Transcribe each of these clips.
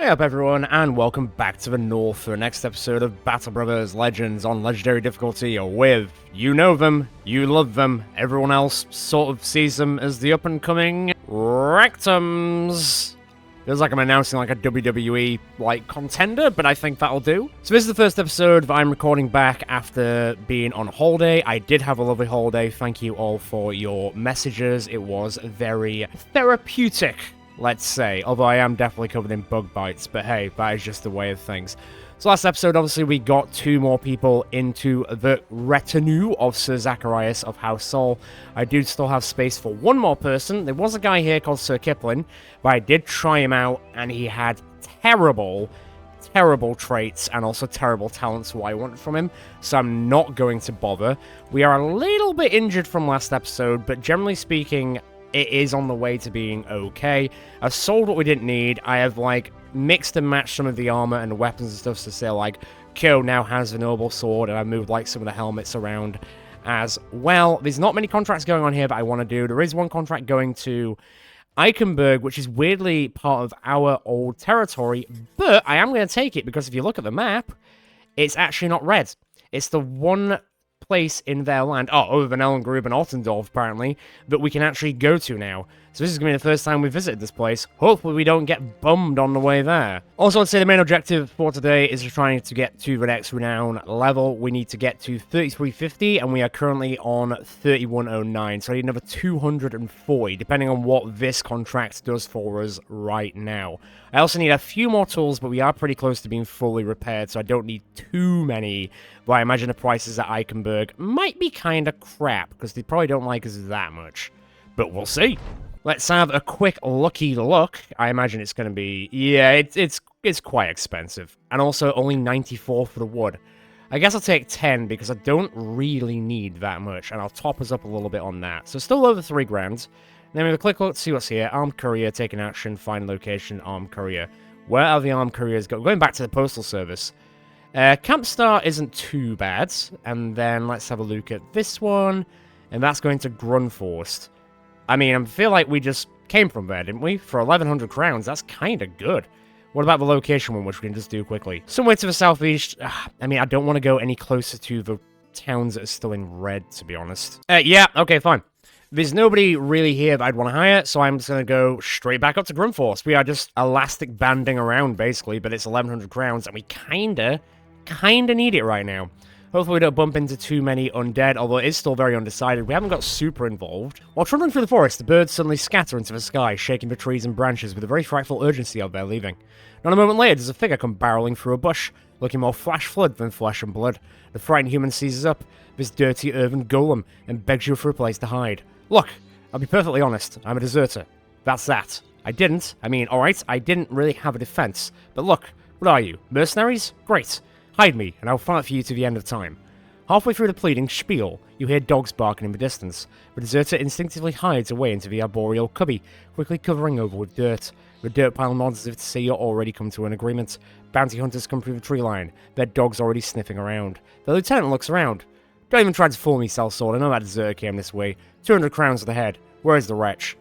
Hey up everyone, and welcome back to the North for the next episode of Battle Brothers Legends on Legendary difficulty with, you know them, you love them, everyone else sort of sees them as the up-and-coming Rectums. Feels like I'm announcing like a WWE contender, but I think that'll do. So this is the first episode that I'm recording back after being on holiday. I did have a lovely holiday, thank you all for your messages, it was very therapeutic. Let's say, although I am definitely covered in bug bites, but hey, that is just the way of things. So last episode, obviously, we got 2 more people into the retinue of Sir Zacharius of House Soul. I do still have space for 1 more person. There was a guy here called Sir Kipling, but I did try him out, and he had terrible traits and also terrible talents what I wanted from him, so I'm not going to bother. We are a little bit injured from last episode, but generally speaking, it is on the way to being okay. I've sold what we didn't need. I have, mixed and matched some of the armor and weapons and stuff to say, Kyo now has the noble sword, and I moved, some of the helmets around as well. There's not many contracts going on here that I want to do. There is one contract going to Eichenberg, which is weirdly part of our old territory, but I am going to take it, because if you look at the map, it's actually not red. It's the one place in their land, other than Ellengrube and Ottendorf, apparently, that we can actually go to now. So this is going to be the first time we visited this place. Hopefully we don't get bummed on the way there. Also, I'd say the main objective for today is trying to get to the next renown level. We need to get to 3350, and we are currently on 3109, so I need another 240, depending on what this contract does for us right now. I also need a few more tools, but we are pretty close to being fully repaired, so I don't need too many. But I imagine the prices at Eichenberg might be kind of crap, because they probably don't like us that much. But we'll see. Let's have a quick lucky look. I imagine it's going to be... yeah, it's quite expensive. And also only 94 for the wood. I guess I'll take 10, because I don't really need that much, and I'll top us up a little bit on that. So still over 3 grand. Then we have a quick look to see what's here. Armed courier, taking action, find location, armed courier. Where are the armed couriers going? Going back to the postal service. Camp Star isn't too bad. And then let's have a look at this one. And that's going to Grunforst. I mean, I feel like we just came from there, didn't we? For 1,100 crowns, that's kind of good. What about the location one, which we can just do quickly? Somewhere to the southeast. I mean, I don't want to go any closer to the towns that are still in red, to be honest. Yeah, okay, fine. There's nobody really here that I'd want to hire, so I'm just going to go straight back up to Grunforst. We are just elastic banding around, basically, but it's 1,100 crowns, and we kinda need it right now. Hopefully we don't bump into too many undead, although it is still very undecided. We haven't got super involved. While trundling through the forest, the birds suddenly scatter into the sky, shaking the trees and branches with a very frightful urgency of their leaving. Not a moment later, does a figure come barreling through a bush, looking more flash-flood than flesh and blood. The frightened human seizes up this dirty earthen golem and begs you for a place to hide. Look, I'll be perfectly honest, I'm a deserter. That's that. Alright, I didn't really have a defense. But look, what are you? Mercenaries? Great. Hide me, and I'll fight for you to the end of time. Halfway through the pleading spiel, you hear dogs barking in the distance. The deserter instinctively hides away into the arboreal cubby, quickly covering over with dirt. The dirt pile nods as if to say you're already come to an agreement. Bounty hunters come through the tree line, their dogs already sniffing around. The lieutenant looks around. Don't even try to fool me, sellsword. I know that deserter came this way. 200 crowns to the head. Where is the wretch?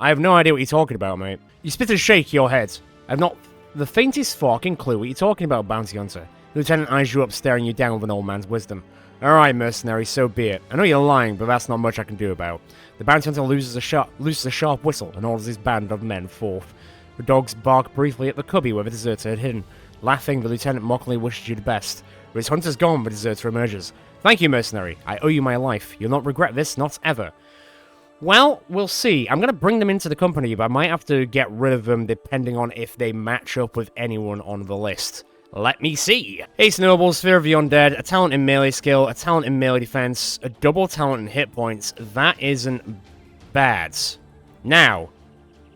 I have no idea what you're talking about, mate. You spit and shake your head. I've not the faintest fucking clue what you're talking about, bounty hunter. The lieutenant eyes you up, staring you down with an old man's wisdom. Alright, mercenary, so be it. I know you're lying, but that's not much I can do about. The bounty hunter looses a sharp whistle and orders his band of men forth. The dogs bark briefly at the cubby where the deserter had hidden. Laughing, the lieutenant mockingly wishes you the best. But his hunter's gone, the deserter emerges. Thank you, mercenary. I owe you my life. You'll not regret this, not ever. Well, we'll see. I'm going to bring them into the company, but I might have to get rid of them depending on if they match up with anyone on the list. Let me see. Ace Nobles, Fear of the Undead, a talent in melee skill, a talent in melee defense, a double talent in hit points. That isn't bad. Now,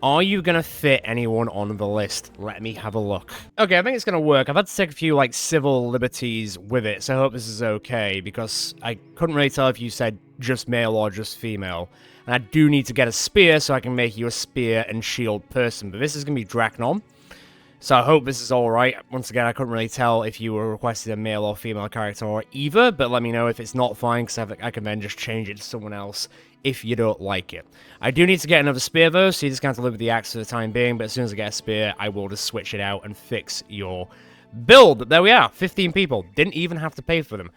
are you going to fit anyone on the list? Let me have a look. Okay, I think it's going to work. I've had to take a few, civil liberties with it, so I hope this is okay, because I couldn't really tell if you said just male or just female. And I do need to get a spear, so I can make you a spear and shield person, but this is going to be Dracnon. So I hope this is alright. Once again, I couldn't really tell if you were requested a male or female character or either, but let me know if it's not fine, because I can then just change it to someone else if you don't like it. I do need to get another spear though, so you just have to live with the axe for the time being, but as soon as I get a spear, I will just switch it out and fix your build. There we are, 15 people. Didn't even have to pay for them.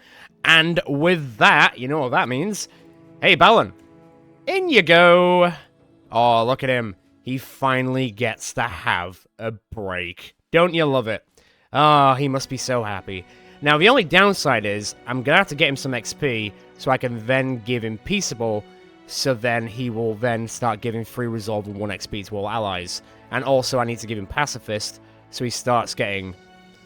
And with that, you know what that means. Hey, Balun. In you go. Oh, look at him. He finally gets to have a break. Don't you love it? Oh, he must be so happy. Now, the only downside is, I'm going to have to get him some XP, so I can then give him Peaceable, so then he will then start giving free resolve and 1 XP to all allies. And also, I need to give him Pacifist, so he starts getting...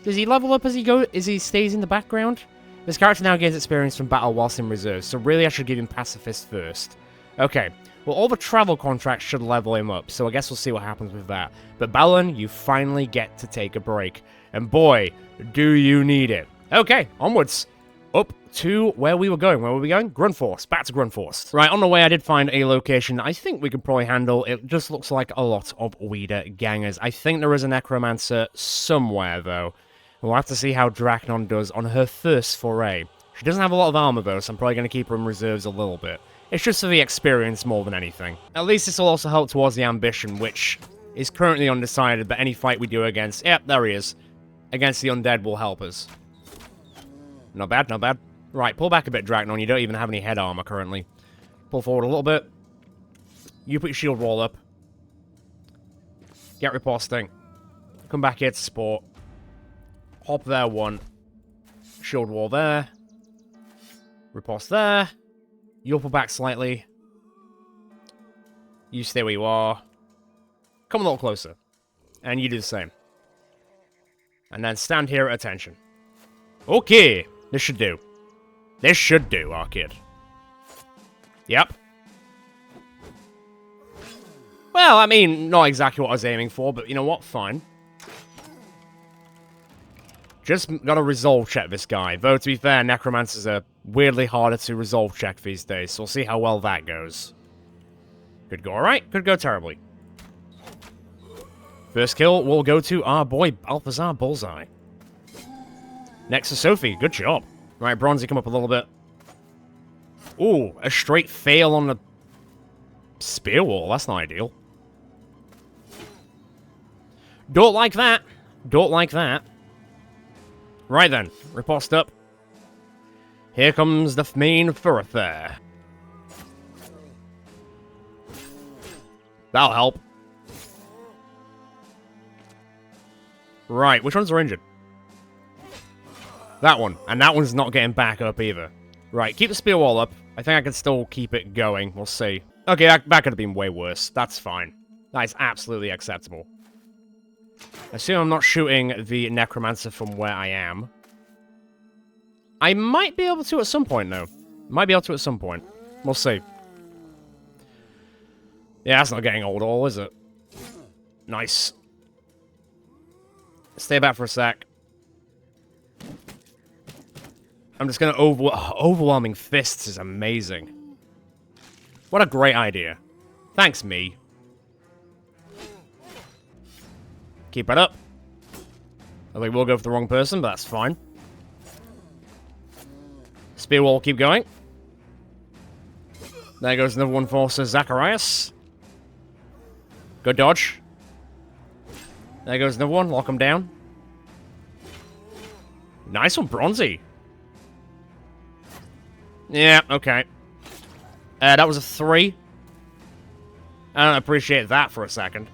Does he level up as he stays in the background? This character now gains experience from battle whilst in reserve, so really I should give him Pacifist first. Okay, well all the travel contracts should level him up, so I guess we'll see what happens with that. But Balun, you finally get to take a break. And boy, do you need it. Okay, onwards. Up to where we were going. Where were we going? Grundforce. Back to Grundforce. Right, on the way I did find a location I think we can probably handle. It just looks like a lot of Weeder gangers. I think there is a Necromancer somewhere, though. We'll have to see how Dracnon does on her first foray. She doesn't have a lot of armor, though, so I'm probably going to keep her in reserves a little bit. It's just for the experience more than anything. At least this will also help towards the ambition, which is currently undecided, but any fight we do against... Yep, there he is. Against the undead will help us. Not bad, not bad. Right, pull back a bit, Dracnon. You don't even have any head armor currently. Pull forward a little bit. You put your shield wall up. Get riposting. Come back here to support. Hop there, 1. Shield wall there. Riposte there. You'll pull back slightly. You stay where you are. Come a little closer. And you do the same. And then stand here at attention. Okay. This should do. This should do, our kid. Yep. Well, I mean, not exactly what I was aiming for, but you know what? Fine. Just gotta resolve check this guy. Though, to be fair, Necromancers are weirdly harder to resolve check these days, so we'll see how well that goes. Could go alright, could go terribly. First kill will go to our boy, Balthazar Bullseye. Next to Sophie, good job. Right, Bronzy, come up a little bit. Ooh, a straight fail on the spear wall, that's not ideal. Don't like that. Don't like that. Right then, riposte up. Here comes the main thoroughfare. That'll help. Right, which ones are injured? That one, and that one's not getting back up either. Right, keep the spear wall up. I think I can still keep it going, we'll see. Okay, that could have been way worse. That's fine. That is absolutely acceptable. I assume I'm not shooting the Necromancer from where I am. I might be able to at some point, though. Might be able to at some point. We'll see. Yeah, that's not getting old at all, is it? Nice. Stay back for a sec. I'm just gonna overwhelming fists is amazing. What a great idea. Thanks, me. Keep it up. I think we'll go for the wrong person, but that's fine. Spear wall, keep going. There goes another one for Zacharias. Good dodge. There goes another one, lock him down. Nice one, Bronzy. Yeah, okay. That was a 3. I don't appreciate that for a second.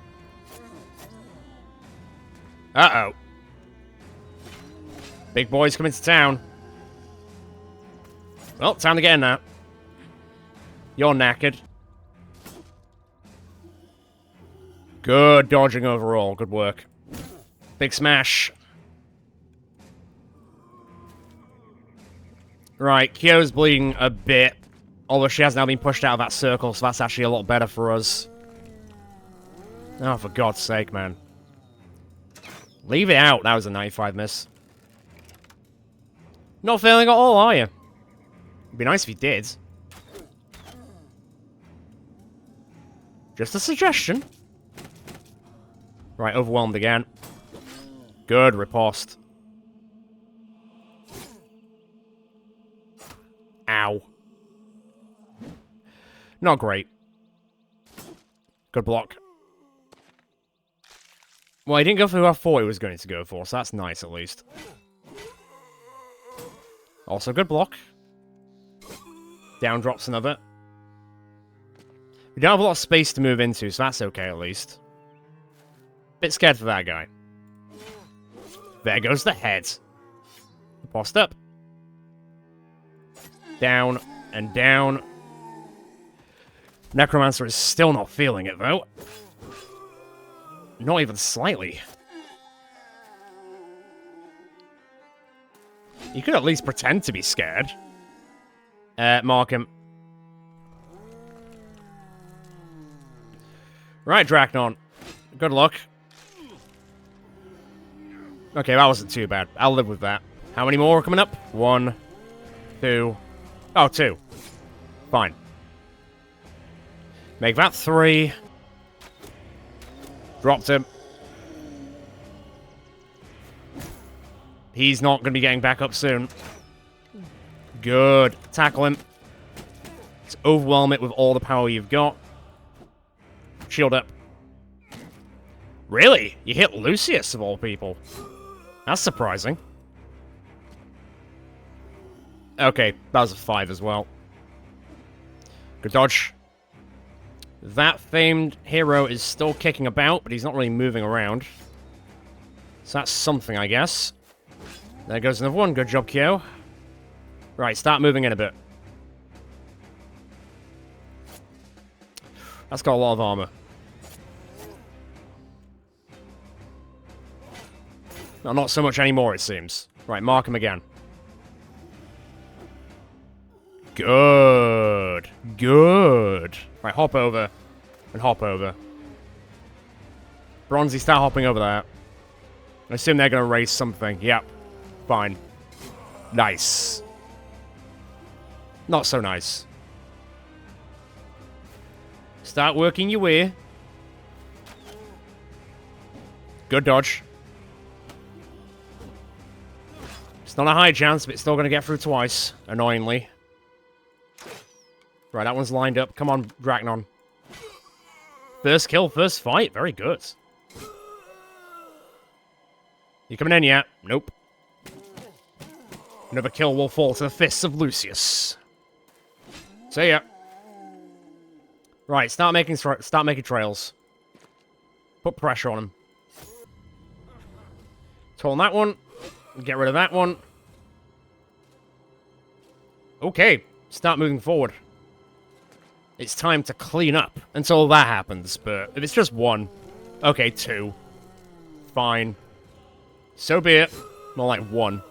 Uh-oh. Big boys coming to town. Well, time to get in there. You're knackered. Good dodging overall. Good work. Big smash. Right, Kyo's bleeding a bit. Although she has now been pushed out of that circle, so that's actually a lot better for us. Oh, for God's sake, man. Leave it out. That was a 95 miss. Not failing at all, are you? It'd be nice if you did. Just a suggestion. Right, overwhelmed again. Good, riposte. Ow. Not great. Good block. Well, he didn't go for who I thought he was going to go for, so that's nice at least. Also, good block. Down drops another. We don't have a lot of space to move into, so that's okay at least. Bit scared for that guy. There goes the head. Post up. Down and down. Necromancer is still not feeling it, though. Not even slightly. You could at least pretend to be scared. Mark him. Right, Dracnon. Good luck. Okay, that wasn't too bad. I'll live with that. How many more are coming up? 1, 2. Oh, 2. Fine. Make that 3. Dropped him. He's not going to be getting back up soon. Good. Tackle him. Just overwhelm it with all the power you've got. Shield up. Really? You hit Lucius, of all people. That's surprising. Okay, that was a 5 as well. Good dodge. That famed hero is still kicking about, but he's not really moving around. So that's something, I guess. There goes another one. Good job, Kyo. Right, start moving in a bit. That's got a lot of armor. No, not so much anymore, it seems. Right, mark him again. Good. Good. Right, hop over. And hop over. Bronzy, start hopping over there. I assume they're going to raise something. Yep. Fine. Nice. Not so nice. Start working your way. Good dodge. It's not a high chance, but it's still going to get through twice. Annoyingly. Right, that one's lined up. Come on, Dracnon. First kill, first fight. Very good. You coming in yet? Nope. Another kill will fall to the fists of Lucius. See ya. Right, start making trails. Put pressure on him. Torn that one. Get rid of that one. Okay, start moving forward. It's time to clean up until that happens, but if it's just 1, okay, 2. Fine. So be it. More like 1.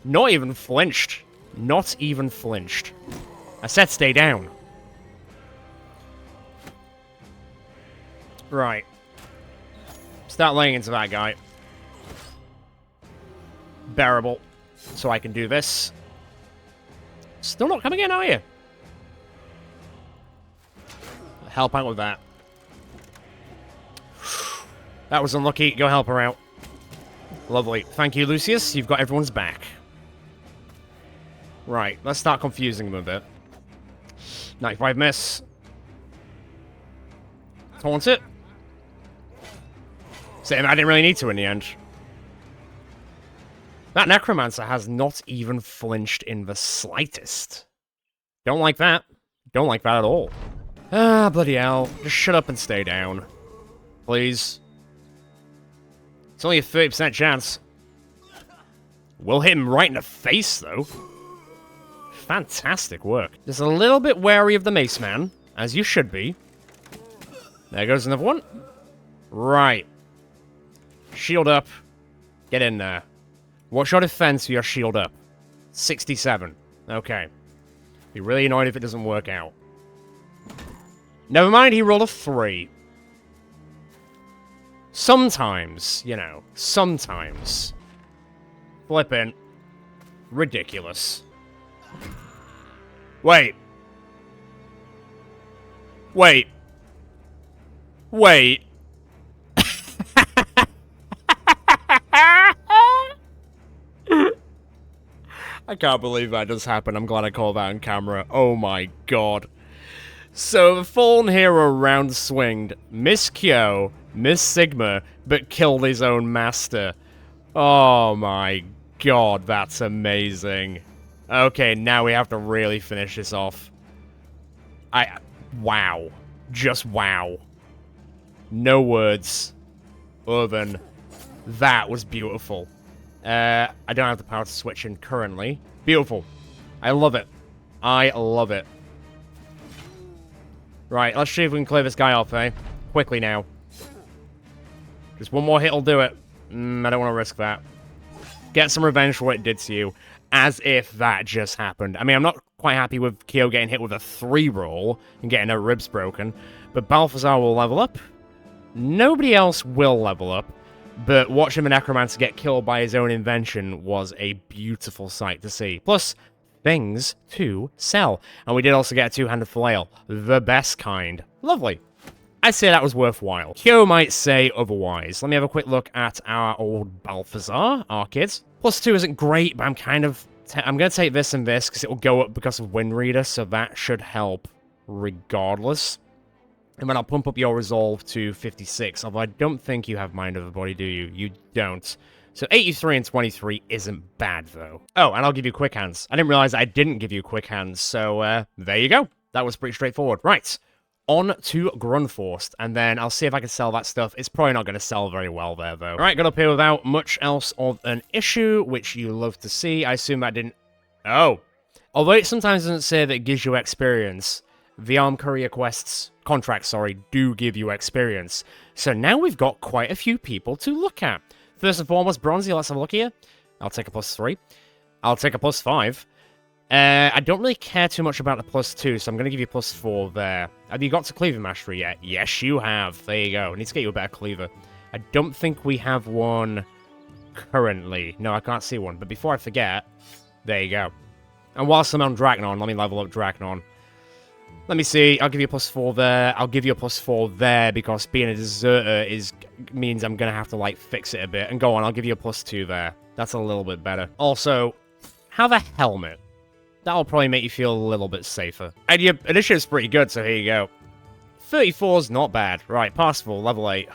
Not even flinched. Not even flinched. I said stay down. Right. Start laying into that guy. Bearable. So I can do this. Still not coming in, are you? Help out with that. That was unlucky. Go help her out. Lovely. Thank you, Lucius. You've got everyone's back. Right. Let's start confusing them a bit. 95 miss. Taunt it. Same. I didn't really need to in the end. That Necromancer has not even flinched in the slightest. Don't like that. Don't like that at all. Ah, bloody hell. Just shut up and stay down. Please. It's only a 30% chance. We'll hit him right in the face, though. Fantastic work. Just a little bit wary of the Mace Man, as you should be. There goes another one. Right. Shield up. Get in there. What's your defense for your shield up? 67. Okay. Be really annoyed if it doesn't work out. Never mind, he rolled a 3. Sometimes, you know. Sometimes. Flippin'. Ridiculous. Wait. Wait. Wait. I can't believe that just happened. I'm glad I called that on camera. Oh my god. So the fallen hero round swinged, missed Kyo, missed Sigma, but killed his own master. Oh my god, that's amazing. Okay, now we have to really finish this off. Wow. Just wow. No words. Other than, that was beautiful. I don't have the power to switch in currently. Beautiful. I love it. I love it. Right, let's see if we can clear this guy off, eh? Quickly now. Just one more hit will do it. I don't want to risk that. Get some revenge for what it did to you. As if that just happened. I mean, I'm not quite happy with Kyo getting hit with a 3 roll and getting her ribs broken. But Balthazar will level up. Nobody else will level up. But watching the Necromancer get killed by his own invention was a beautiful sight to see. Plus, things to sell. And we did also get a two-handed flail. The best kind. Lovely. I'd say that was worthwhile. Kyo might say otherwise. Let me have a quick look at our old Balthazar, our kids. +2 isn't great, but I'm kind of... I'm going to take this and this, because it will go up because of Wind Reader, so that should help regardless. And then I'll pump up your resolve to 56, although I don't think you have Mind Over Body, do you? You don't. So 83 and 23 isn't bad, though. Oh, and I'll give you Quick Hands. I didn't realize I didn't give you Quick Hands, so there you go. That was pretty straightforward. Right. On to Grunforced, and then I'll see if I can sell that stuff. It's probably not going to sell very well there, though. Alright, got up here without much else of an issue, which you love to see. I assume that didn't... Oh. Although it sometimes doesn't say that it gives you experience, the Armed Courier quests, contracts, sorry, do give you experience. So now we've got quite a few people to look at. First and foremost, Bronzy, let's have a look here. I'll take a +3. I'll take a +5. I don't really care too much about the +2, so I'm going to give you +4 there. Have you got to Cleaver Mastery yet? Yes, you have. There you go. I need to get you a better Cleaver. I don't think we have one currently. No, I can't see one. But before I forget, there you go. And whilst I'm on Dracnon, let me level up Dracnon. Let me see. I'll give you a +4 there. I'll give you a +4 there, because being a deserter means I'm going to have to, like, fix it a bit. And go on, I'll give you a +2 there. That's a little bit better. Also, have a helmet. That'll probably make you feel a little bit safer. And your initiative's pretty good, so here you go. 34's not bad. Right, Parsifal, level 8.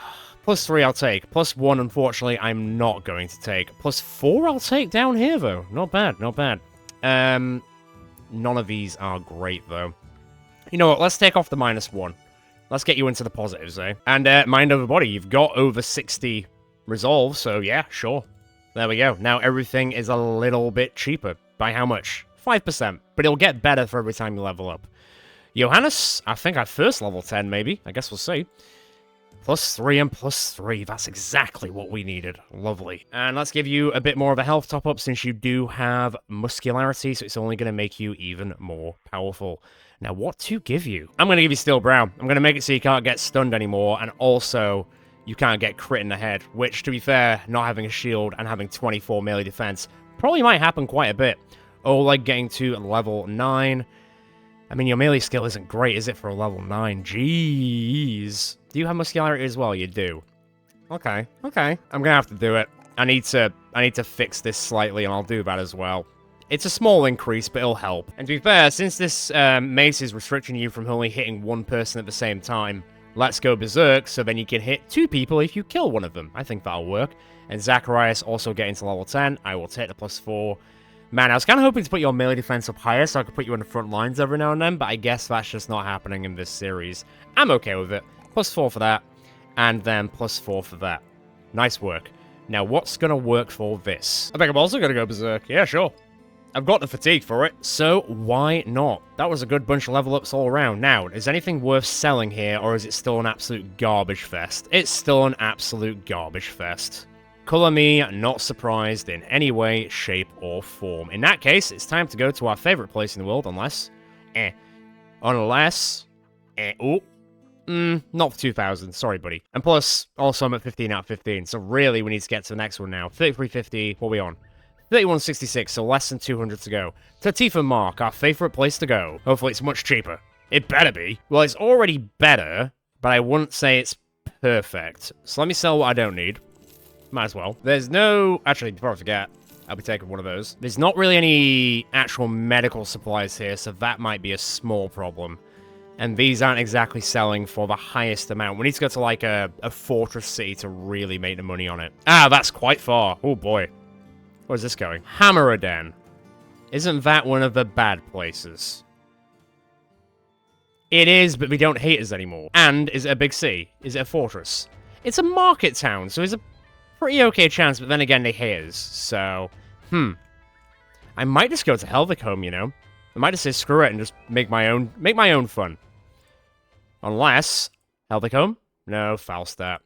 +3 I'll take. +1, unfortunately, I'm not going to take. +4 I'll take down here, though. Not bad, not bad. None of these are great, though. You know what, let's take off the -1. Let's get you into the positives, eh? And Mind Over Body, you've got over 60 resolve, so yeah, sure. There we go. Now everything is a little bit cheaper. By how much? 5%, but it'll get better for every time you level up. Johannes, I think at first level 10, maybe. I guess we'll see. +3 and +3. That's exactly what we needed. Lovely. And let's give you a bit more of a health top-up, since you do have muscularity, so it's only going to make you even more powerful. Now, what to give you? I'm going to give you Steel Brow. I'm going to make it so you can't get stunned anymore, and also, you can't get crit in the head, which, to be fair, not having a shield and having 24 melee defense probably might happen quite a bit. Oleg getting to level 9. I mean, your melee skill isn't great, is it, for a level 9? Jeez. Do you have muscularity as well? You do. Okay, okay. I'm gonna have to do it. I need to fix this slightly, and I'll do that as well. It's a small increase, but it'll help. And to be fair, since this mace is restricting you from only hitting one person at the same time, let's go Berserk, so then you can hit 2 people if you kill one of them. I think that'll work. And Zacharias also getting to level 10. I will take the +4. Man, I was kind of hoping to put your melee defense up higher so I could put you in the front lines every now and then, but I guess that's just not happening in this series. I'm okay with it. +4 for that, and then +4 for that. Nice work. Now, what's going to work for this? I think I'm also going to go Berserk. Yeah, sure. I've got the fatigue for it, so why not? That was a good bunch of level ups all around. Now, is anything worth selling here, or is it still an absolute garbage fest? It's still an absolute garbage fest. Color me not surprised in any way, shape, or form. In that case, it's time to go to our favorite place in the world, unless... not for 2,000. Sorry, buddy. And plus, also I'm at 15 out of 15, so really we need to get to the next one now. 3350, what are we on? 3166, so less than 200 to go. Tatifa Mark, our favorite place to go. Hopefully it's much cheaper. It better be. Well, it's already better, but I wouldn't say it's perfect. So let me sell what I don't need. Might as well. There's no... Actually, before I forget, I'll be taking one of those. There's not really any actual medical supplies here, so that might be a small problem. And these aren't exactly selling for the highest amount. We need to go to, like, a fortress city to really make the money on it. Ah, that's quite far. Oh, boy. Where's this going? Hammeroden. Isn't that one of the bad places? It is, but we don't hate us anymore. And is it a big city? Is it a fortress? It's a market town, so it's a pretty okay chance, but then again, they hate us, so... I might just go to Helvicombe, you know? I might just say screw it and just make my own fun. Unless... Helvicombe? No, Falstaff.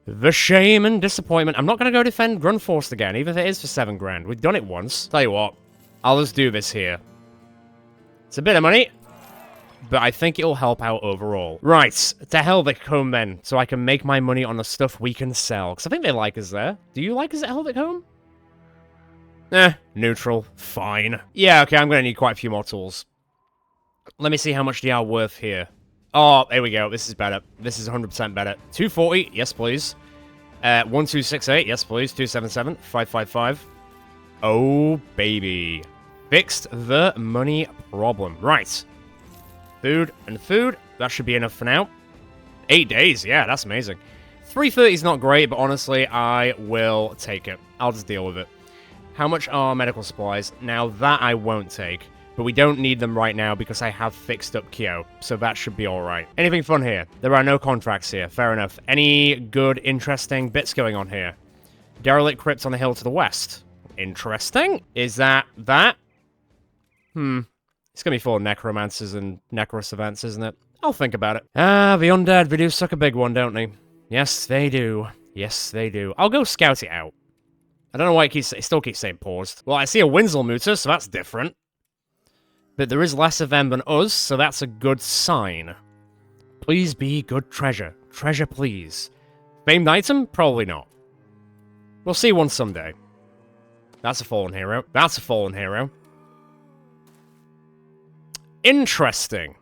The shame and disappointment. I'm not going to go defend Grundforst again, even if it is for 7 grand. We've done it once. Tell you what, I'll just do this here. It's a bit of money, but I think it'll help out overall. Right, to Helvicombe then, so I can make my money on the stuff we can sell. Because I think they like us there. Do you like us at Helvicombe? Neutral. Fine. Yeah, okay, I'm going to need quite a few more tools. Let me see how much they are worth here. Oh, there we go. This is better. This is 100% better. 240, yes, please. 1268, yes, please. 277, 555. Oh, baby. Fixed the money problem. Right. Food and food. That should be enough for now. 8 days. Yeah, that's amazing. 330 is not great, but honestly, I will take it. I'll just deal with it. How much are medical supplies? Now, that I won't take. But we don't need them right now because I have fixed up Kyo, so that should be alright. Anything fun here? There are no contracts here, fair enough. Any good, interesting bits going on here? Derelict crypts on the hill to the west. Interesting. Is that? It's gonna be full of necromancers and necrosavants, isn't it? I'll think about it. Ah, the undead, they do suck a big one, don't they? Yes, they do. Yes, they do. I'll go scout it out. I don't know why it still keeps saying paused. Well, I see a Winselmutter, so that's different. But there is less of them than us, so that's a good sign. Please be good treasure. Treasure, please. Famed item? Probably not. We'll see one someday. That's a fallen hero. That's a fallen hero. Interesting.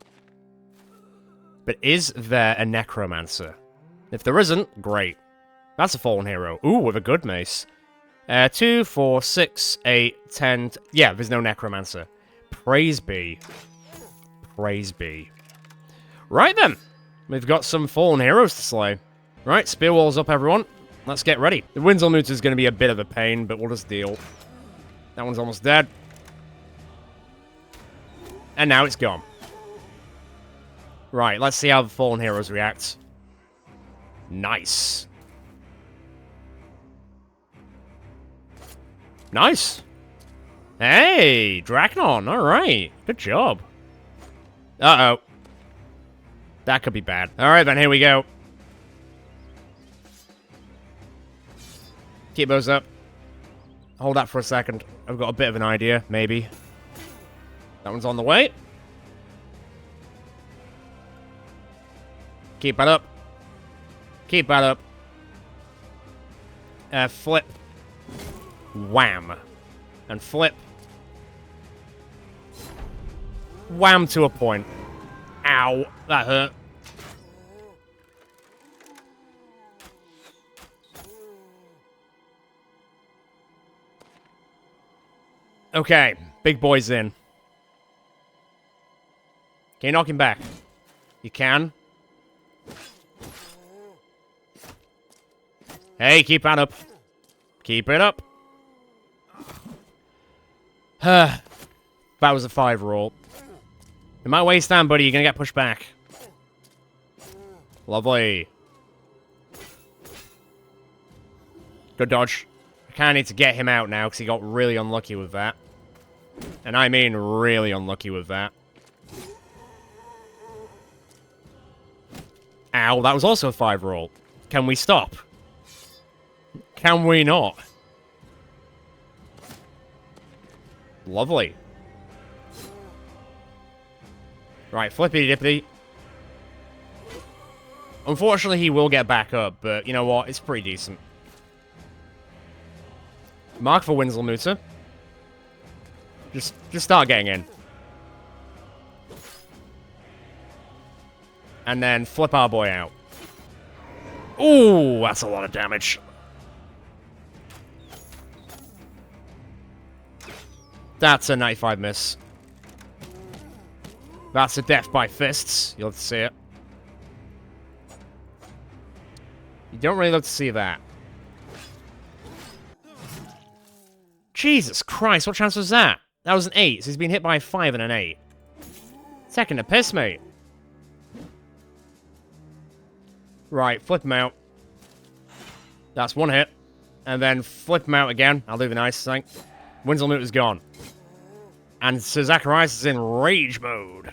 But is there a necromancer? If there isn't, great. That's a fallen hero. Ooh, with a good mace. 2, 4, 6, 8, 10... Yeah, there's no necromancer. Praise be. Praise be. Right then. We've got some fallen heroes to slay. Right, spear walls up, everyone. Let's get ready. The Winselmutter is going to be a bit of a pain, but we'll just deal. That one's almost dead. And now it's gone. Right, let's see how the fallen heroes react. Nice. Nice. Hey, Draconon, alright. Good job. Uh-oh. That could be bad. Alright then, here we go. Keep those up. Hold that for a second. I've got a bit of an idea, maybe. That one's on the way. Keep that up. Keep that up. Flip. Wham. And flip. Wham to a point. Ow. That hurt. Okay. Big boy's in. Can you knock him back? You can. Hey, keep that up. Keep it up. That was a 5 roll. In my way stand, buddy. You're gonna get pushed back. Lovely. Good dodge. I kinda need to get him out now, because he got really unlucky with that. And I mean really unlucky with that. Ow, that was also a 5 roll. Can we stop? Can we not? Lovely. Right, flippity-dippity. Unfortunately, he will get back up, but you know what? It's pretty decent. Mark for Winselmutter. Just start getting in. And then flip our boy out. Ooh, that's a lot of damage. That's a 95 miss. That's a death by fists. You'll have to see it. You don't really love to see that. Jesus Christ, what chance was that? That was an 8, so he's been hit by a 5 and an 8. Taking the piss, mate. Right, flip him out. That's one hit. And then flip him out again. I'll do the nice thing. Winselmoot is gone. And Sir Zacharias is in rage mode.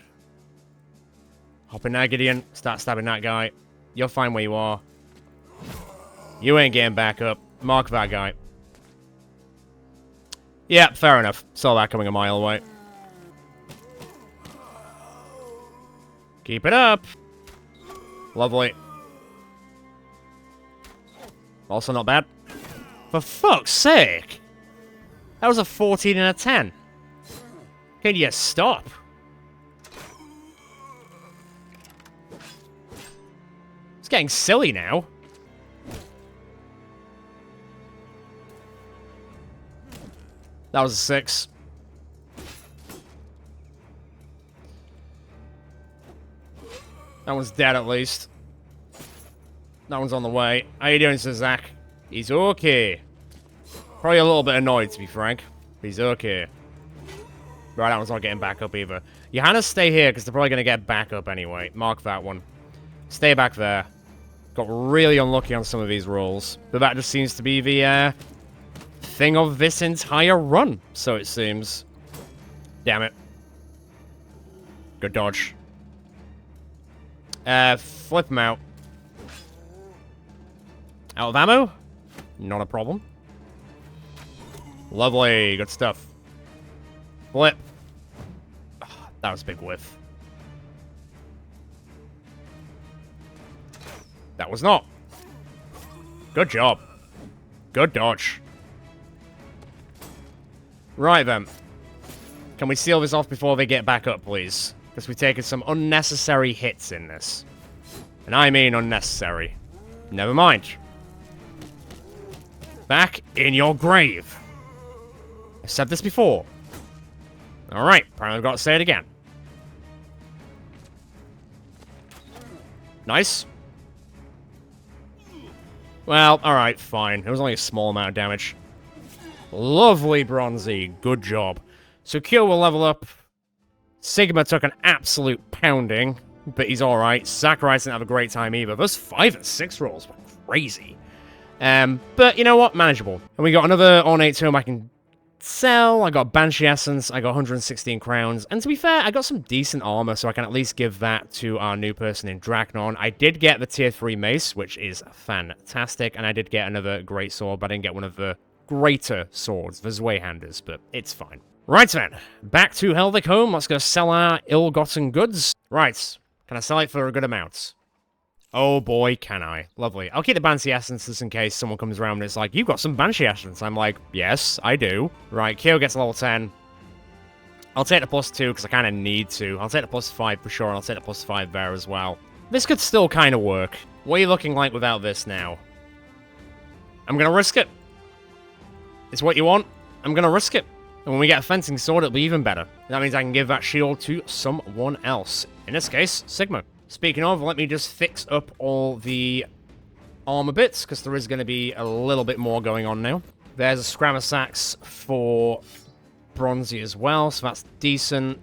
Hop in there, Gideon. Start stabbing that guy. You're fine where you are. You ain't getting back up. Mark that guy. Yeah, fair enough. Saw that coming a mile away. Keep it up. Lovely. Also not bad. For fuck's sake! That was a 14 and a 10. Can you stop? It's getting silly now. That was a 6. That one's dead at least. That one's on the way. How you doing, Sir Zach? He's okay. Probably a little bit annoyed, to be frank. But he's okay. Right, that one's not getting back up either. Johanna, stay here, because they're probably going to get back up anyway. Mark that one. Stay back there. Got really unlucky on some of these rolls. But that just seems to be the thing of this entire run, so it seems. Damn it. Good dodge. Flip him out. Out of ammo? Not a problem. Lovely. Good stuff. Flip. Oh, that was a big whiff. That was not. Good job. Good dodge. Right then. Can we seal this off before they get back up, please? Because we've taken some unnecessary hits in this. And I mean unnecessary. Never mind. Back in your grave. I've said this before. Alright, apparently I've got to say it again. Nice. Well, alright, fine. It was only a small amount of damage. Lovely, Bronzy. Good job. So Kyo will level up. Sigma took an absolute pounding, but he's alright. Zacharias didn't have a great time either. Those 5 and 6 rolls were crazy. But you know what? Manageable. And we got another ornate tome I can sell. I got Banshee Essence. I got 116 crowns. And to be fair, I got some decent armor, so I can at least give that to our new person in Dracnon. I did get the tier 3 mace, which is fantastic. And I did get another great sword, but I didn't get one of the greater swords, the Zweihanders, but it's fine. Right then, back to Helvig Home. Let's go sell our ill-gotten goods. Right, can I sell it for a good amount? Oh boy, can I. Lovely. I'll keep the Banshee Essence just in case someone comes around and it's like, you've got some Banshee Essence. I'm like, yes, I do. Right, Kyo gets level 10. I'll take the +2 because I kind of need to. I'll take the +5 for sure, and I'll take the +5 there as well. This could still kind of work. What are you looking like without this now? I'm going to risk it. It's what you want. I'm going to risk it. And when we get a fencing sword, it'll be even better. That means I can give that shield to someone else. In this case, Sigma. Speaking of, let me just fix up all the armor bits, because there is going to be a little bit more going on now. There's a Scrammer Sax for Bronzy as well, so that's decent.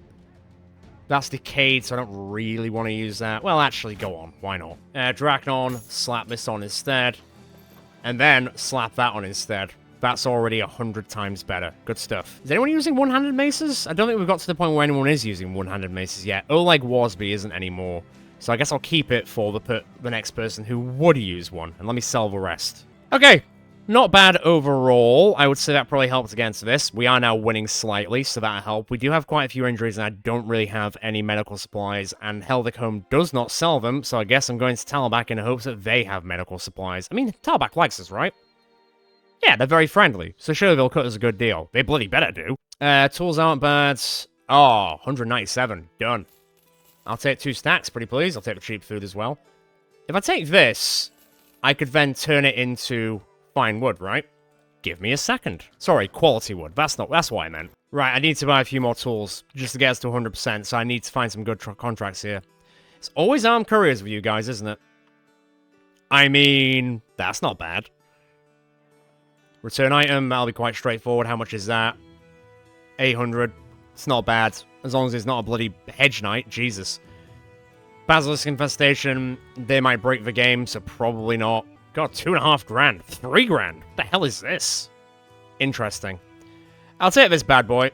That's decayed, so I don't really want to use that. Well, actually, go on. Why not? Dracnon, slap this on instead. And then slap that on instead. That's already 100 times better. Good stuff. Is anyone using one-handed maces? I don't think we've got to the point where anyone is using one-handed maces yet. Oleg Wasby isn't anymore. So I guess I'll keep it for the next person who would use one. And let me sell the rest. Okay. Not bad overall. I would say that probably helped against this. We are now winning slightly, so that'll help. We do have quite a few injuries, and I don't really have any medical supplies. And Helvig Home does not sell them, so I guess I'm going to Talbak in hopes that they have medical supplies. I mean, Talbak likes us, right? Yeah, they're very friendly, so surely they'll cut us a good deal. They bloody better do. Tools aren't bad. Oh, 197. Done. I'll take 2 stacks, pretty please. I'll take the cheap food as well. If I take this, I could then turn it into fine wood, right? Give me a second. Sorry, quality wood. That's what I meant. Right, I need to buy a few more tools just to get us to 100%, so I need to find some good contracts here. It's always armed couriers with you guys, isn't it? I mean, that's not bad. Return item, that'll be quite straightforward. How much is that? 800. It's not bad. As long as it's not a bloody hedge knight. Jesus. Basilisk infestation, they might break the game, so probably not. God, 2.5 grand. 3 grand. What the hell is this? Interesting. I'll take this bad boy.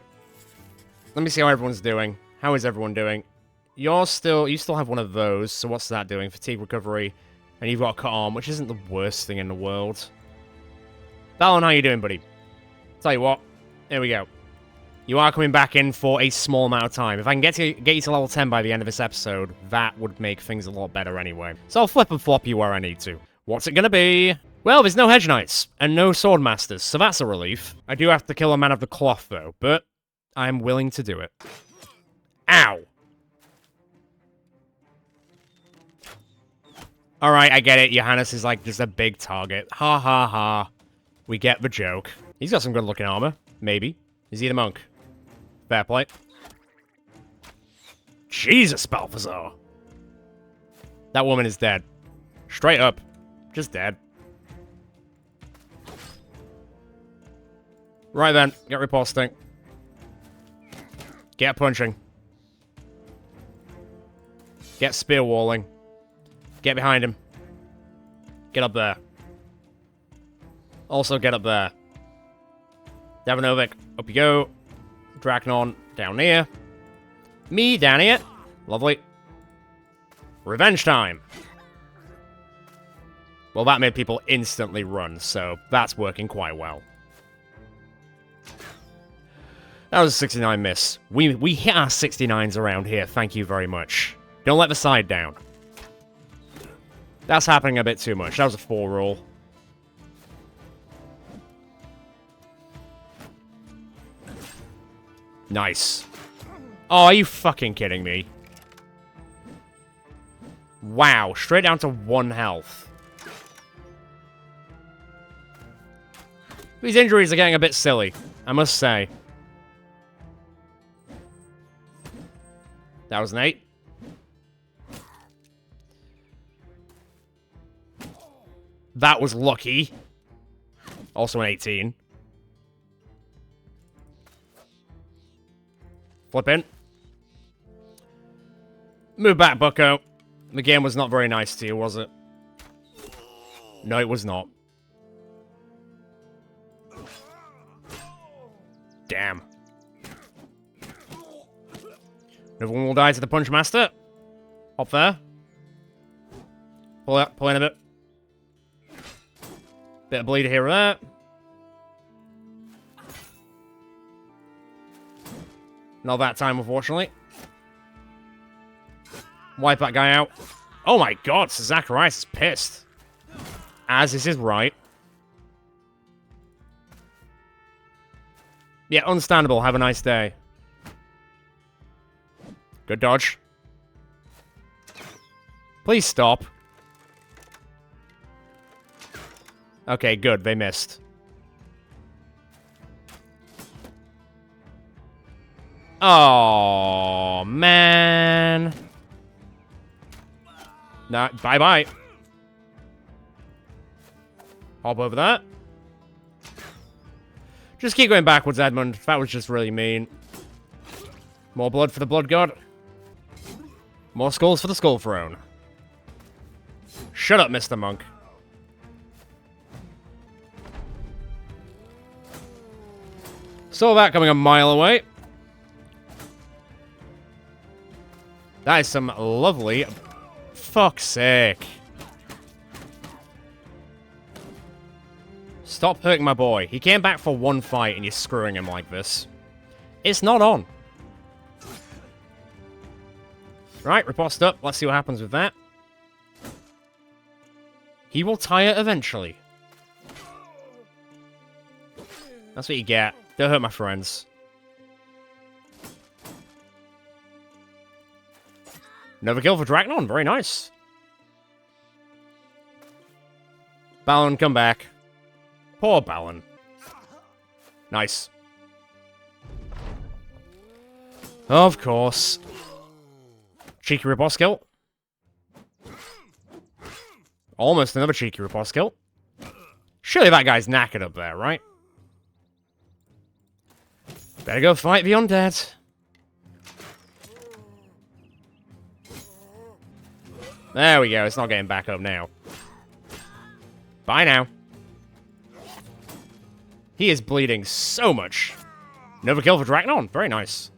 Let me see how everyone's doing. How is everyone doing? You still have one of those, so what's that doing? Fatigue recovery. And you've got a cut arm, which isn't the worst thing in the world. Balun, how you doing, buddy? Tell you what. Here we go. You are coming back in for a small amount of time. If I can get you to level 10 by the end of this episode, that would make things a lot better anyway. So I'll flip and flop you where I need to. What's it gonna be? Well, there's no hedge knights, and no sword masters, so that's a relief. I do have to kill a man of the cloth, though, but I'm willing to do it. Ow! Alright, I get it. Johannes is like just a big target. Ha ha ha. We get the joke. He's got some good looking armor. Maybe. Is he the monk? Fair play. Jesus, Balthazar. That woman is dead. Straight up. Just dead. Right then. Get riposting. Get punching. Get spear walling. Get behind him. Get up there. Also get up there. Davanovic, up you go. Dracnon, down here. Me, down here. Lovely. Revenge time. Well, that made people instantly run, so that's working quite well. That was a 69 miss. We hit our 69s around here, thank you very much. Don't let the side down. That's happening a bit too much. That was a 4 roll. Nice. Oh, are you fucking kidding me? Wow, straight down to 1 health. These injuries are getting a bit silly, I must say. That was an 8. That was lucky. Also an 18. Flip in. Move back, bucko. The game was not very nice to you, was it? No, it was not. Damn. Another one will die to the Punch Master. Hop there. Pull in a bit. Bit of bleed here or there. Not that time, unfortunately. Wipe that guy out. Oh my god, Zacharias is pissed. As is his right. Yeah, understandable. Have a nice day. Good dodge. Please stop. Okay, good. They missed. Oh, man. Nah, bye-bye. Hop over that. Just keep going backwards, Edmund. That was just really mean. More blood for the blood god. More skulls for the skull throne. Shut up, Mr. Monk. Saw that coming a mile away. That is some lovely... Fuck's sake. Stop hurting my boy. He came back for 1 fight and you're screwing him like this. It's not on. Right, riposte up. Let's see what happens with that. He will tire eventually. That's what you get. Don't hurt my friends. Another kill for Dracnon. Very nice. Balun, come back. Poor Balun. Nice. Of course. Cheeky ripoff skill. Almost another cheeky ripoff skill. Surely that guy's knackered up there, right? Better go fight the undead. There we go, it's not getting back up now. Bye now. He is bleeding so much. Another kill for Dracnon, very nice.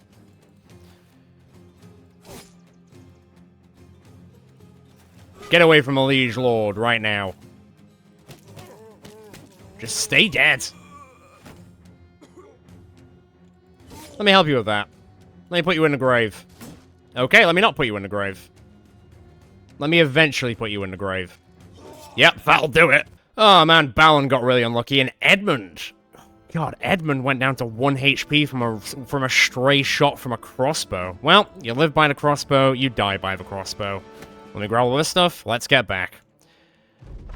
Get away from a liege lord right now. Just stay dead. Let me help you with that. Let me put you in the grave. Okay, let me not put you in the grave. Let me eventually put you in the grave. Yep, that'll do it. Oh man, Balun got really unlucky, and Edmund. God, Edmund went down to 1 HP from a stray shot from a crossbow. Well, you live by the crossbow, you die by the crossbow. Let me grab all this stuff, let's get back.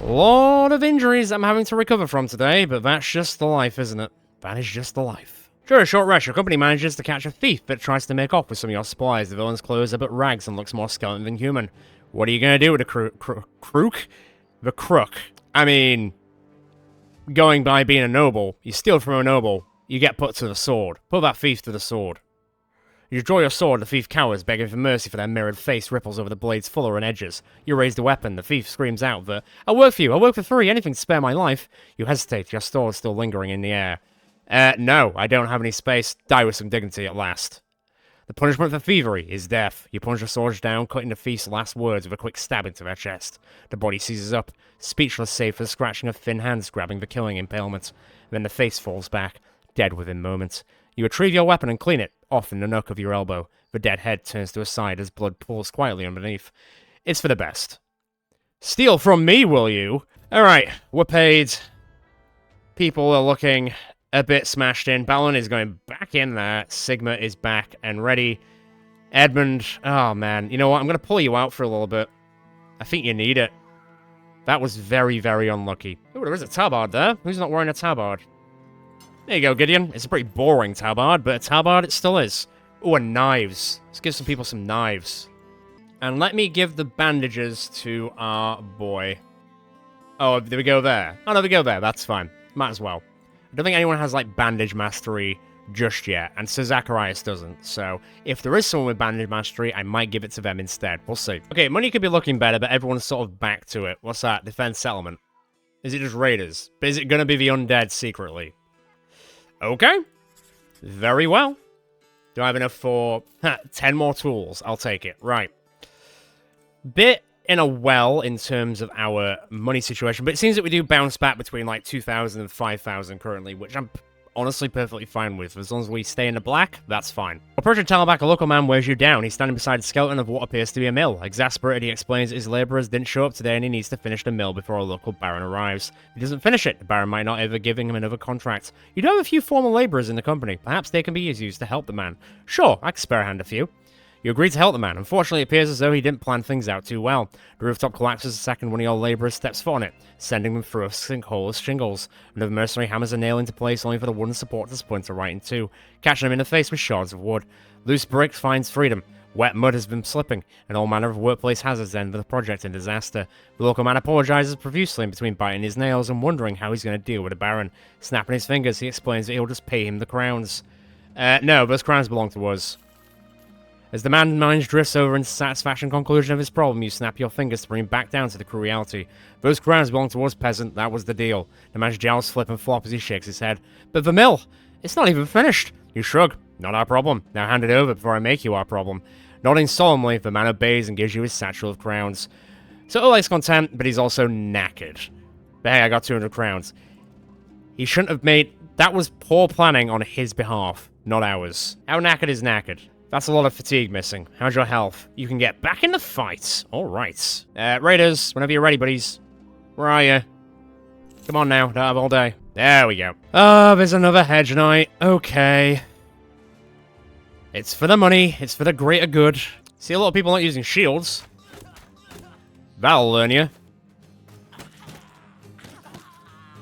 A lot of injuries I'm having to recover from today, but that's just the life, isn't it? That is just the life. During a short rest, your company manages to catch a thief that tries to make off with some of your supplies. The villain's clothes are but rags and looks more skeleton than human. What are you gonna do with the crook? The crook. I mean, going by being a noble, you steal from a noble, you get put to the sword. Put that thief to the sword. You draw your sword, the thief cowers, begging for mercy for their mirrored face ripples over the blade's fuller and edges. You raise the weapon, the thief screams out that, I'll work for you, I'll work for free, anything to spare my life. You hesitate, your sword still lingering in the air. No, I don't have any space. Die with some dignity at last. The punishment for thievery is death. You plunge the sword down, cutting the thief's last words with a quick stab into their chest. The body seizes up, speechless save for the scratching of thin hands grabbing the killing impalement. Then the face falls back, dead within moments. You retrieve your weapon and clean it, off in the nook of your elbow. The dead head turns to a side as blood pools quietly underneath. It's for the best. Steal from me, will you? Alright, we're paid. People are looking a bit smashed in. Balun is going back in there. Sigma is back and ready. Edmund, oh man. You know what? I'm going to pull you out for a little bit. I think you need it. That was very, very unlucky. Oh, there is a tabard there. Who's not wearing a tabard? There you go, Gideon. It's a pretty boring tabard, but a tabard it still is. Oh, and knives. Let's give some people some knives. And let me give the bandages to our boy. Oh, did we go there? Oh, no, we go there. That's fine. Might as well. I don't think anyone has, like, bandage mastery just yet, and Sir Zacharias doesn't, so if there is someone with bandage mastery, I might give it to them instead. We'll see. Okay, money could be looking better, but everyone's sort of back to it. What's that? Defense settlement. Is it just raiders? But is it gonna be the undead secretly? Okay. Very well. Do I have enough for 10 more tools? I'll take it. Right. Bit in a well in terms of our money situation, but it seems that we do bounce back between like 2,000 and 5,000 currently, which I'm honestly perfectly fine with. As long as we stay in the black, that's fine. Approaching Talbot, a local man wears you down. He's standing beside the skeleton of what appears to be a mill. Exasperated, he explains that his labourers didn't show up today and he needs to finish the mill before a local baron arrives. If he doesn't finish it, the baron might not ever giving him another contract. You do have a few former labourers in the company. Perhaps they can be used to help the man. Sure, I can spare a hand a few. You agree to help the man. Unfortunately, it appears as though he didn't plan things out too well. The rooftop collapses the second one of your labourers steps foot on it, sending them through a sinkhole of shingles. Another mercenary hammers a nail into place only for the wooden support to splinter right in two, catching him in the face with shards of wood. Loose brick finds freedom. Wet mud has been slipping, and all manner of workplace hazards end the project in disaster. The local man apologizes profusely in between biting his nails and wondering how he's going to deal with the baron. Snapping his fingers, he explains that he'll just pay him the crowns. No, those crowns belong to us. As the man's mind drifts over into satisfaction conclusion of his problem, you snap your fingers to bring him back down to the cruel reality. Those crowns belong to us, peasant. That was the deal. The man's jowls flip and flop as he shakes his head. But the mill! It's not even finished! You shrug. Not our problem. Now hand it over before I make you our problem. Nodding solemnly, the man obeys and gives you his satchel of crowns. So Oleg's content, but he's also knackered. But hey, I got 200 crowns. He shouldn't have made... That was poor planning on his behalf, not ours. How knackered is knackered? That's a lot of fatigue missing. How's your health? You can get back in the fight. Alright. Raiders, whenever you're ready, buddies. Where are you? Come on now, don't have all day. There we go. Oh, there's another hedge knight. Okay. It's for the money. It's for the greater good. See, a lot of people aren't using shields. That'll learn you.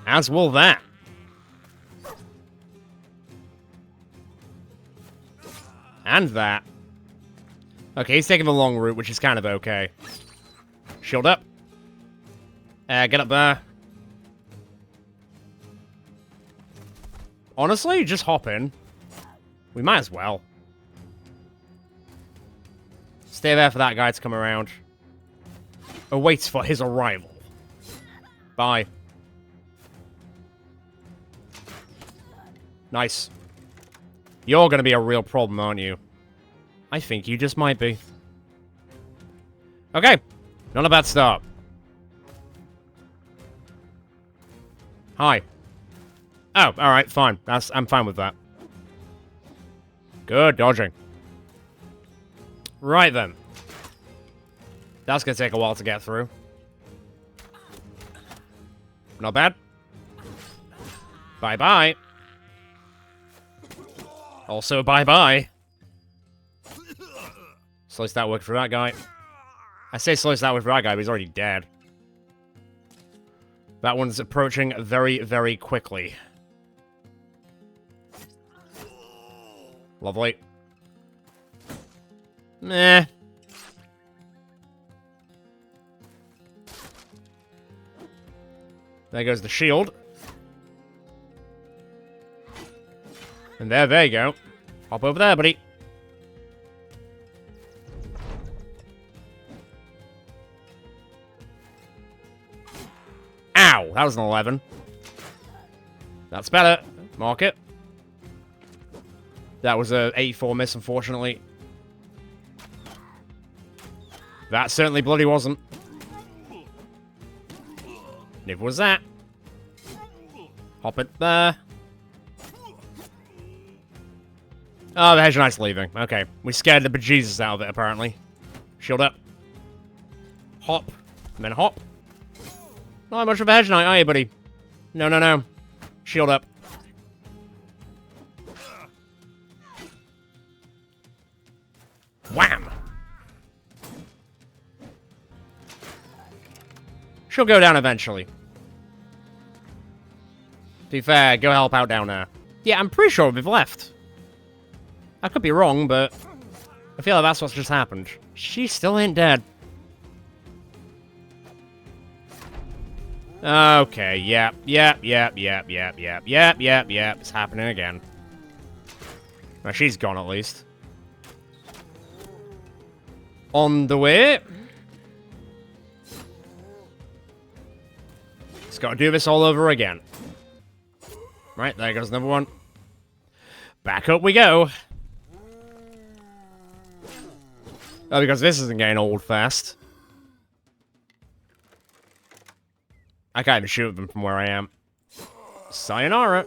As will that. And that. Okay, he's taking the long route, which is kind of okay. Shield up. Get up there. Honestly, just hop in. We might as well. Stay there for that guy to come around. Awaits for his arrival. Bye. Nice. You're gonna be a real problem, aren't you? I think you just might be. Okay. Not a bad start. Hi. Oh, alright, fine. I'm fine with that. Good dodging. Right then. That's gonna take a while to get through. Not bad. Bye-bye. Also, bye-bye. Slice that work for that guy. I say slice that work for that guy, but he's already dead. That one's approaching very, very quickly. Lovely. Meh. There goes the shield. And there you go. Hop over there, buddy. Ow! That was an 11. That's better. Mark it. That was a 84 miss, unfortunately. That certainly bloody wasn't. Neither was that. Hop it there. Oh, the Hedge leaving. Okay. We scared the bejesus out of it, apparently. Shield up. Hop. And then hop. Not much of a Hedge Knight, are you, buddy? No, no, no. Shield up. Wham! She'll go down eventually. To be fair, go help out down there. Yeah, I'm pretty sure we've left. I could be wrong, but I feel like that's what's just happened. She still ain't dead. Okay, yep. It's happening again. Well, she's gone at least. On the way. Just gotta do this all over again. Right, there goes another one. Back up we go. Oh, because this isn't getting old fast. I can't even shoot them from where I am. Sayonara.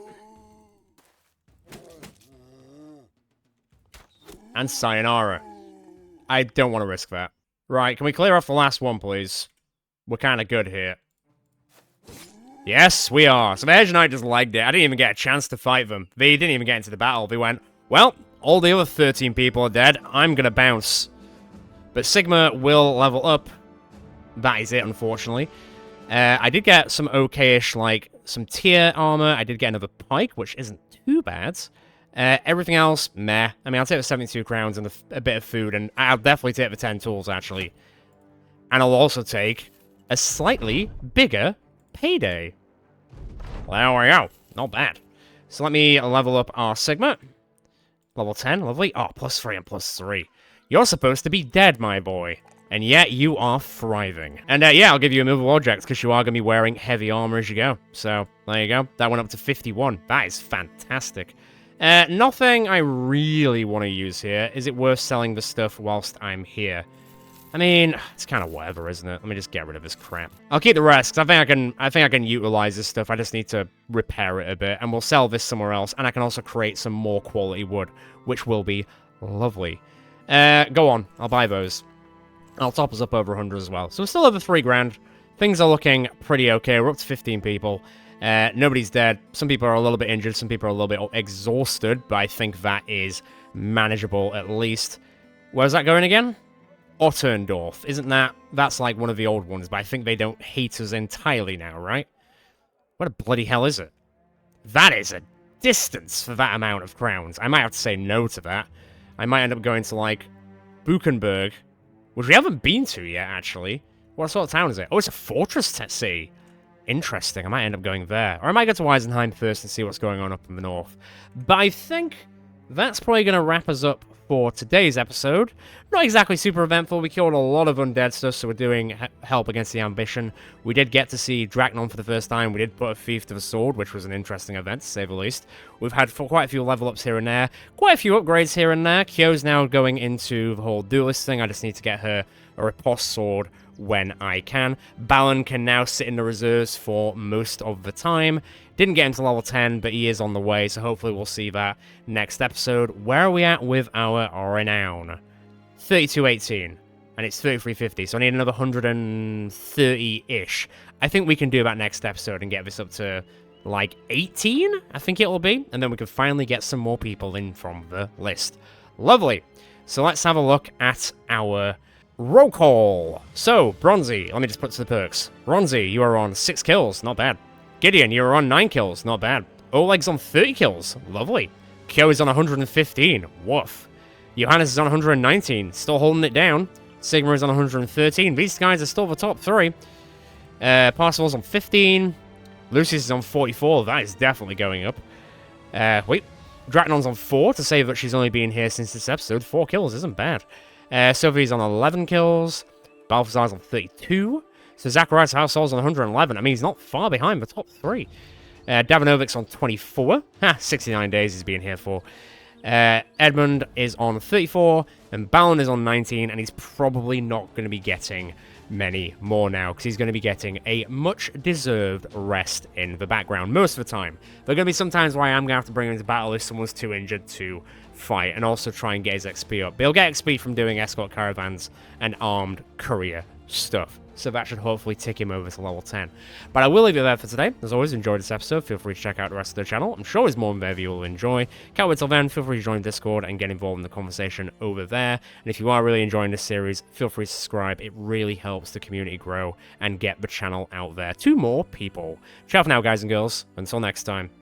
And sayonara. I don't want to risk that. Right, can we clear off the last one, please? We're kind of good here. Yes, we are. So the Hedge Knight just legged it. I didn't even get a chance to fight them. They didn't even get into the battle. They went, well, all the other 13 people are dead. I'm going to bounce. But Sigma will level up. That is it, unfortunately. I did get some okay-ish, like, some tier armor. I did get another pike, which isn't too bad. Everything else, meh. I mean, I'll take the 72 crowns and a bit of food, and I'll definitely take the 10 tools, actually. And I'll also take a slightly bigger payday. There we go. Not bad. So let me level up our Sigma. Level 10, lovely. Oh, +3 and +3. You're supposed to be dead, my boy. And yet you are thriving. And yeah, I'll give you immovable objects, because you are going to be wearing heavy armor as you go. So, there you go. That went up to 51. That is fantastic. Nothing I really want to use here. Is it worth selling the stuff whilst I'm here? I mean, it's kind of whatever, isn't it? Let me just get rid of this crap. I'll keep the rest, because I think I can utilize this stuff. I just need to repair it a bit, and we'll sell this somewhere else, and I can also create some more quality wood, which will be lovely. Go on. I'll buy those. I'll top us up over 100 as well. So we're still over 3 grand. Things are looking pretty okay. We're up to 15 people. Nobody's dead. Some people are a little bit injured. Some people are a little bit exhausted. But I think that is manageable at least. Where's that going again? Otterndorf. Isn't that... That's like one of the old ones. But I think they don't hate us entirely now, right? What the bloody hell is it? That is a distance for that amount of crowns. I might have to say no to that. I might end up going to, like, Buchenberg, which we haven't been to yet, actually. What sort of town is it? Oh, it's a fortress city. Interesting. I might end up going there. Or I might go to Weisenheim first and see what's going on up in the north. But I think that's probably going to wrap us up for today's episode. Not exactly super eventful. We killed a lot of undead stuff, so we're doing help against the ambition. We did get to see Dracnon for the first time. We did put a thief to the sword, which was an interesting event, to say the least. We've had quite a few level ups here and there. Quite a few upgrades here and there. Kyo's now going into the whole duelist thing. I just need to get her a riposte sword when I can. Balun can now sit in the reserves for most of the time. Didn't get into level 10, but he is on the way, so hopefully we'll see that next episode. Where are we at with our renown? 3218, and it's 3350, so I need another 130-ish. I think we can do that next episode and get this up to, like, 18, I think it will be, and then we can finally get some more people in from the list. Lovely. So let's have a look at our roll call. So, Bronzy, let me just put to the perks. Bronzy, you are on 6 kills, not bad. Gideon, you are on 9 kills, not bad. Oleg's on 30 kills, lovely. Kyo is on 115, woof. Johannes is on 119, still holding it down. Sigma is on 113, these guys are still the top 3. Parcel's on 15. Lucius is on 44, that is definitely going up. Wait, Dratnon's on 4, to say that she's only been here since this episode. 4 kills isn't bad. Sophie's on 11 kills. Balthazar's on 32. So Zacharias' household's on 111. I mean, he's not far behind the top 3. Davanovic's on 24. 69 days he's been here for. Edmund is on 34. And Balun is on 19. And he's probably not going to be getting many more now, because he's going to be getting a much-deserved rest in the background most of the time. There are going to be some times where I am going to have to bring him into battle if someone's too injured to fight, and also try and get his XP up. But he'll get XP from doing escort caravans and armed courier stuff, so that should hopefully tick him over to level 10. But I will leave it there for today. As always, enjoyed this episode. Feel free to check out the rest of the channel. I'm sure there's more in there you will enjoy. Can't wait till then. Feel free to join Discord and get involved in the conversation over there. And if you are really enjoying this series, feel free to subscribe. It really helps the community grow and get the channel out there to more people. Ciao for now, guys and girls. Until next time.